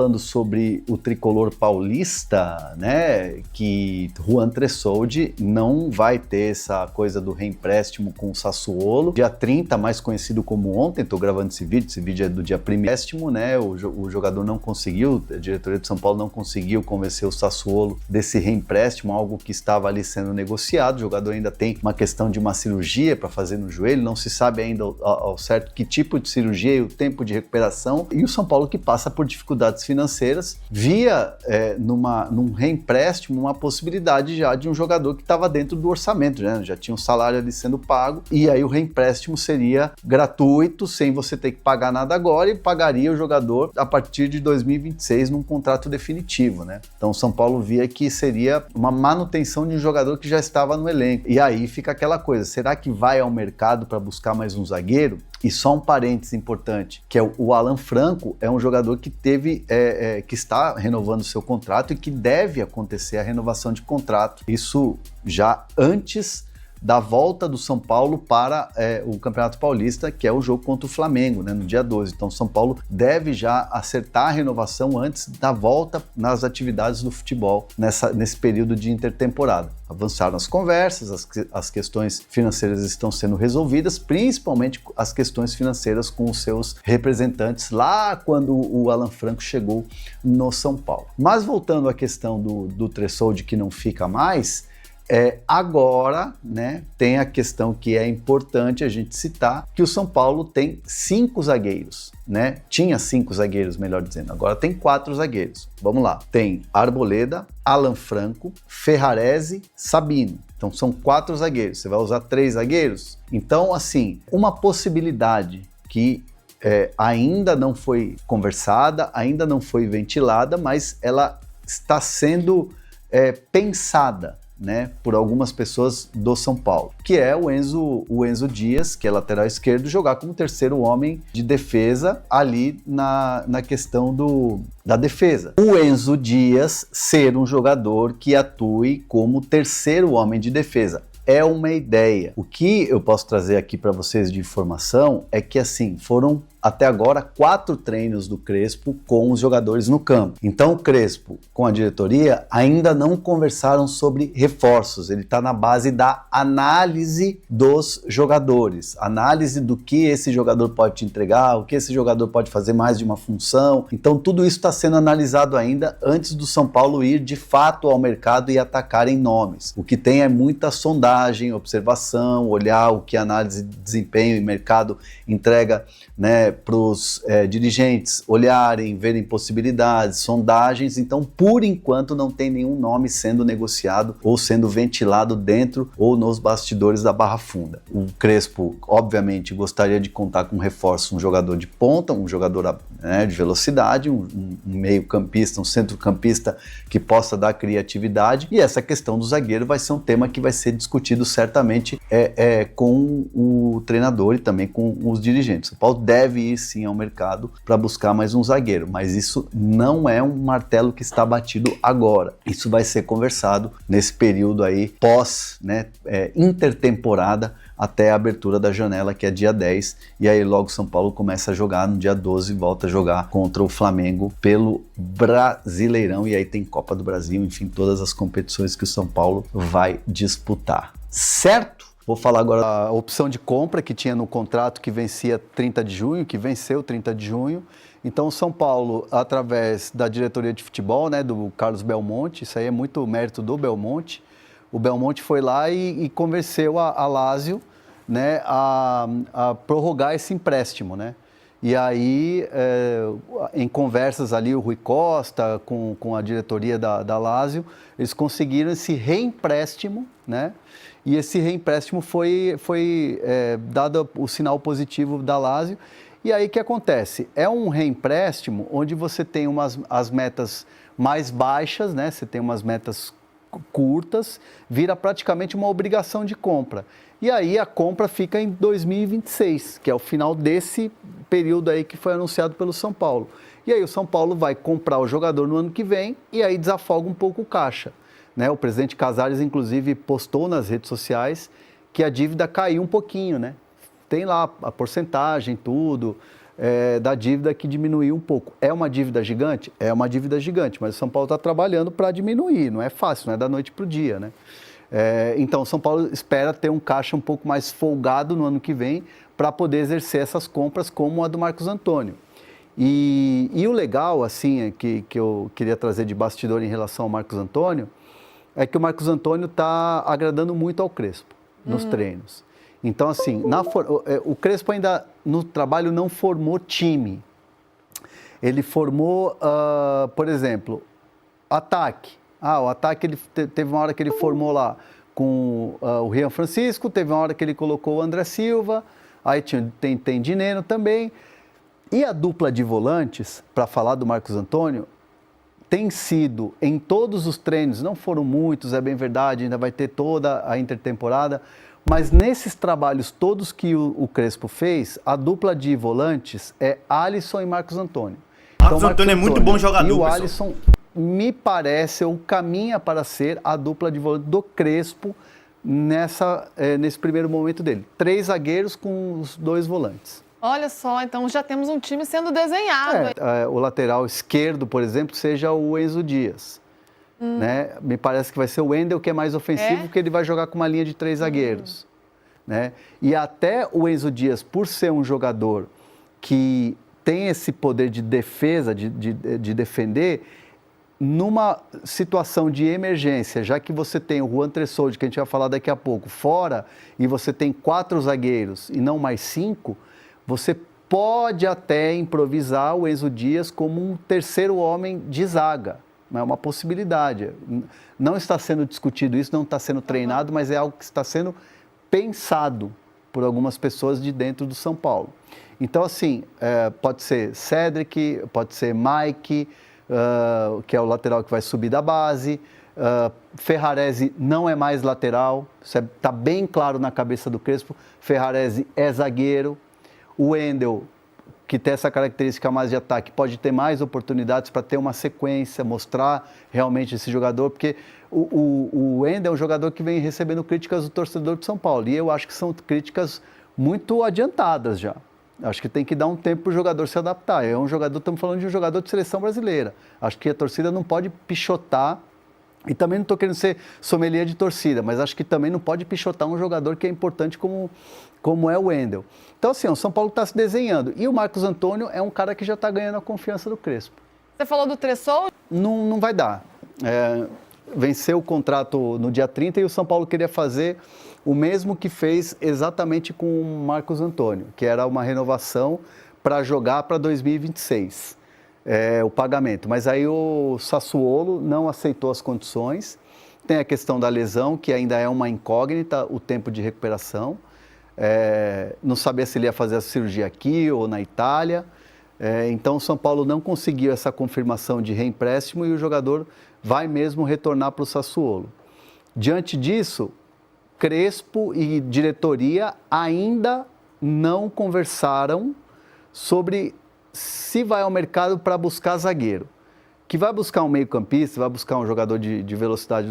Falando sobre o tricolor paulista, né, que Juan Tressoldi não vai ter essa coisa do reempréstimo com o Sassuolo. Dia 30, mais conhecido como ontem, estou gravando esse vídeo é do dia 1º, né, o jogador não conseguiu, a diretoria de São Paulo não conseguiu convencer o Sassuolo desse reempréstimo, algo que estava ali sendo negociado. O jogador ainda tem uma questão de uma cirurgia para fazer no joelho, não se sabe ainda ao certo que tipo de cirurgia e o tempo de recuperação, e o São Paulo que passa por dificuldades financeiras, via num reempréstimo uma possibilidade já de um jogador que estava dentro do orçamento, né? Já tinha um salário ali sendo pago, e aí o reempréstimo seria gratuito, sem você ter que pagar nada agora, e pagaria o jogador a partir de 2026 num contrato definitivo, né? Então o São Paulo via que seria uma manutenção de um jogador que já estava no elenco. E aí fica aquela coisa, será que vai ao mercado para buscar mais um zagueiro? E só um parênteses importante, que é o Alan Franco, é um jogador que que está renovando seu contrato e que deve acontecer a renovação de contrato. Isso já antes da volta do São Paulo para o Campeonato Paulista, que é o jogo contra o Flamengo, né, no dia 12. Então o São Paulo deve já acertar a renovação antes da volta nas atividades do futebol nesse período de intertemporada. Avançaram as conversas, as questões financeiras estão sendo resolvidas, principalmente as questões financeiras com os seus representantes lá quando o Alan Franco chegou no São Paulo. Mas voltando à questão do Tressoldi que não fica mais, agora, né, tem a questão que é importante a gente citar, que o São Paulo tem 5 zagueiros, né? Tinha 5 zagueiros, melhor dizendo, agora tem 4 zagueiros. Vamos lá, tem Arboleda, Alan Franco, Ferrarese, Sabino. Então são 4 zagueiros, você vai usar 3 zagueiros? Então, assim, uma possibilidade que ainda não foi conversada, ainda não foi ventilada, mas ela está sendo pensada, né, por algumas pessoas do São Paulo, que é o Enzo Dias, que é lateral esquerdo, jogar como terceiro homem de defesa ali na questão da defesa. O Enzo Dias ser um jogador que atue como terceiro homem de defesa. É uma ideia. O que eu posso trazer aqui para vocês de informação é que, assim, foram até agora 4 treinos do Crespo com os jogadores no campo. Então o Crespo, com a diretoria, ainda não conversaram sobre reforços. Ele está na base da análise dos jogadores, análise do que esse jogador pode te entregar, o que esse jogador pode fazer mais de uma função. Então tudo isso está sendo analisado ainda antes do São Paulo ir de fato ao mercado e atacar em nomes. O que tem é muita sondagem, observação, olhar o que a análise de desempenho e mercado entrega, né, para os dirigentes olharem, verem possibilidades, sondagens. Então, por enquanto, não tem nenhum nome sendo negociado ou sendo ventilado dentro ou nos bastidores da Barra Funda. O Crespo, obviamente, gostaria de contar com um reforço, um jogador de ponta, um jogador, né, de velocidade, um meio-campista, um centro-campista que possa dar criatividade. E essa questão do zagueiro vai ser um tema que vai ser discutido certamente com o treinador e também com os dirigentes. O Paulo deve ir sim ao mercado para buscar mais um zagueiro, mas isso não é um martelo que está batido agora. Isso vai ser conversado nesse período aí pós, né, intertemporada, até a abertura da janela, que é dia 10, e aí logo São Paulo começa a jogar no dia 12, volta a jogar contra o Flamengo pelo Brasileirão, e aí tem Copa do Brasil, enfim, todas as competições que o São Paulo vai disputar. Certo? Vou falar agora a opção de compra que tinha no contrato que vencia 30 de junho, que venceu 30 de junho. Então o São Paulo, através da diretoria de futebol, né, do Carlos Belmonte, isso aí é muito mérito do Belmonte, o Belmonte foi lá e convenceu a Lazio, né, a prorrogar esse empréstimo, né? E aí, em conversas ali, o Rui Costa com a diretoria da Lazio, eles conseguiram esse reempréstimo, né? E esse reempréstimo foi dado o sinal positivo da Lazio. E aí o que acontece? É um reempréstimo onde você tem as metas mais baixas, né? Você tem umas metas curtas, vira praticamente uma obrigação de compra. E aí a compra fica em 2026, que é o final desse período aí que foi anunciado pelo São Paulo. E aí o São Paulo vai comprar o jogador no ano que vem e aí desafoga um pouco o caixa, né? O presidente Casares, inclusive, postou nas redes sociais que a dívida caiu um pouquinho, né? Tem lá a porcentagem, tudo. da dívida que diminuiu um pouco. É uma dívida gigante? É uma dívida gigante, mas o São Paulo está trabalhando para diminuir, não é fácil, não é da noite para o dia, né? Então, o São Paulo espera ter um caixa um pouco mais folgado no ano que vem para poder exercer essas compras como a do Marcos Antônio. E o legal, assim, que eu queria trazer de bastidor em relação ao Marcos Antônio, é que o Marcos Antônio está agradando muito ao Crespo nos treinos. Então, assim, o Crespo ainda no trabalho não formou time. Ele formou, por exemplo, ataque. O ataque, ele teve uma hora que ele formou lá com o Rian Francisco, teve uma hora que ele colocou o André Silva, aí tem Dineno também. E a dupla de volantes, para falar do Marcos Antônio, tem sido em todos os treinos, não foram muitos, é bem verdade, ainda vai ter toda a intertemporada, mas nesses trabalhos todos que o Crespo fez, a dupla de volantes é Alisson e Marcos Antônio. Marcos Antônio é muito bom jogador, e o pessoal. Alisson, me parece, ou caminha para ser a dupla de volante do Crespo nesse primeiro momento dele. 3 zagueiros com os 2 volantes. Olha só, então já temos um time sendo desenhado. O lateral esquerdo, por exemplo, seja o Enzo Dias. Né? Me parece que vai ser o Wendel, que é mais ofensivo, porque ele vai jogar com uma linha de 3 zagueiros. Né? E até o Enzo Dias, por ser um jogador que tem esse poder de defesa, de defender, numa situação de emergência, já que você tem o Juan Tressoldi, que a gente vai falar daqui a pouco, fora, e você tem 4 zagueiros e não mais 5, você pode até improvisar o Enzo Dias como um terceiro homem de zaga. É uma possibilidade. Não está sendo discutido isso, não está sendo treinado, mas é algo que está sendo pensado por algumas pessoas de dentro do São Paulo. Então, assim, pode ser Cedric, pode ser Mike, que é o lateral que vai subir da base. Ferrarese não é mais lateral, isso está bem claro na cabeça do Crespo. Ferrarese é zagueiro. O Wendel, que tem essa característica mais de ataque, pode ter mais oportunidades para ter uma sequência, mostrar realmente esse jogador, porque o Wendel é um jogador que vem recebendo críticas do torcedor de São Paulo, e eu acho que são críticas muito adiantadas já. Acho que tem que dar um tempo para o jogador se adaptar. Estamos falando de um jogador de seleção brasileira. Acho que a torcida não pode pichotar, e também não estou querendo ser sommelier de torcida, mas acho que também não pode pichotar um jogador que é importante como é o Wendel. Então, assim, o São Paulo está se desenhando. E o Marcos Antônio é um cara que já está ganhando a confiança do Crespo. Você falou do Tressoldi? Não vai dar. Venceu o contrato no dia 30 e o São Paulo queria fazer o mesmo que fez exatamente com o Marcos Antônio, que era uma renovação para jogar para 2026, o pagamento. Mas aí o Sassuolo não aceitou as condições. Tem a questão da lesão, que ainda é uma incógnita, o tempo de recuperação. Não sabia se ele ia fazer a cirurgia aqui ou na Itália. Então, o São Paulo não conseguiu essa confirmação de reempréstimo e o jogador vai mesmo retornar para o Sassuolo. Diante disso, Crespo e diretoria ainda não conversaram sobre se vai ao mercado para buscar zagueiro. Que vai buscar um meio-campista, vai buscar um jogador de velocidade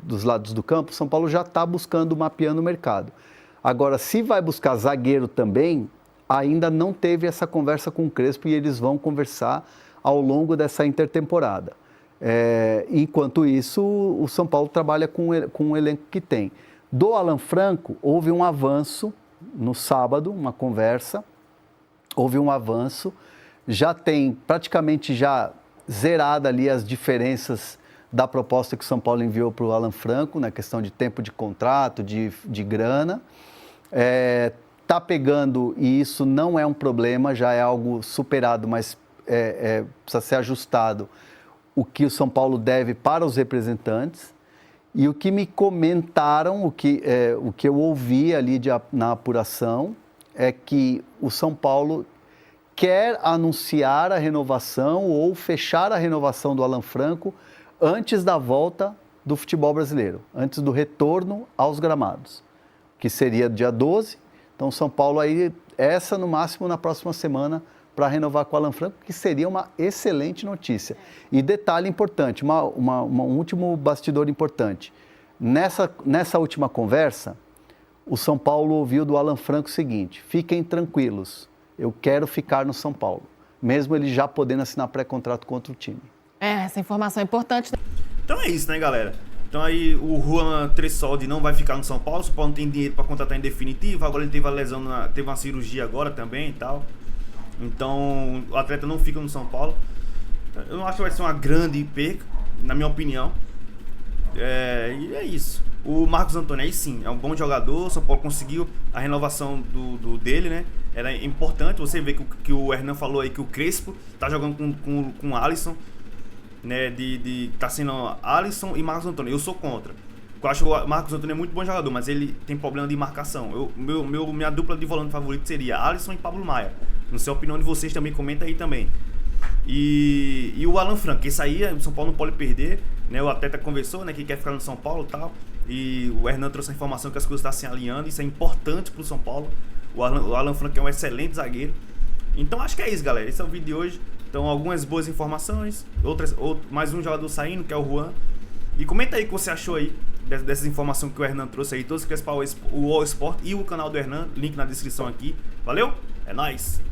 dos lados do campo, o São Paulo já está buscando, mapeando o mercado. Agora, se vai buscar zagueiro também, ainda não teve essa conversa com o Crespo e eles vão conversar ao longo dessa intertemporada. Enquanto isso, o São Paulo trabalha com o elenco que tem. Do Alan Franco, houve um avanço no sábado, uma conversa, houve um avanço, já tem praticamente zerada ali as diferenças da proposta que o São Paulo enviou para o Alan Franco, na questão de tempo de contrato, de grana. Está pegando, e isso não é um problema, já é algo superado, mas precisa ser ajustado, o que o São Paulo deve para os representantes. E o que me comentaram, o que eu ouvi ali na apuração, é que o São Paulo quer anunciar a renovação ou fechar a renovação do Alan Franco antes da volta do futebol brasileiro, antes do retorno aos gramados, que seria dia 12. Então, São Paulo aí, no máximo na próxima semana, para renovar com o Alan Franco, que seria uma excelente notícia. E detalhe importante, um último bastidor importante. Nessa última conversa, o São Paulo ouviu do Alan Franco o seguinte: fiquem tranquilos, eu quero ficar no São Paulo, mesmo ele já podendo assinar pré-contrato com outro time. Essa informação é importante. Então é isso, né, galera? Então aí o Juan Tressoldi não vai ficar no São Paulo. O São Paulo não tem dinheiro para contratar em definitivo. Agora ele teve a lesão, teve uma cirurgia agora também e tal. Então o atleta não fica no São Paulo. Eu não acho que vai ser uma grande perca, na minha opinião. E é isso. O Marcos Antônio aí sim, é um bom jogador. O São Paulo conseguiu a renovação dele, né? Era importante. Você vê que o Hernan falou aí que o Crespo tá jogando com o Alisson, né? Tá sendo Alisson e Marcos Antônio. Eu sou contra. Eu acho que o Marcos Antônio é muito bom jogador, mas ele tem problema de marcação. Minha dupla de volante favorito seria Alisson e Pablo Maia. Não sei a opinião de vocês também, comenta aí também. E o Alan Franco, esse aí o São Paulo não pode perder, né? O atleta conversou, né, que quer ficar no São Paulo e tal. E o Hernan trouxe a informação que as coisas estão se alinhando. Isso é importante pro São Paulo. O Alan Franco é um excelente zagueiro. Então acho que é isso, galera. Esse é o vídeo de hoje. Então algumas boas informações, mais um jogador saindo, que é o Juan. E comenta aí o que você achou aí dessas informações que o Hernan trouxe aí. Todos que para o All Sport e o canal do Hernan, link na descrição aqui. Valeu? É nóis!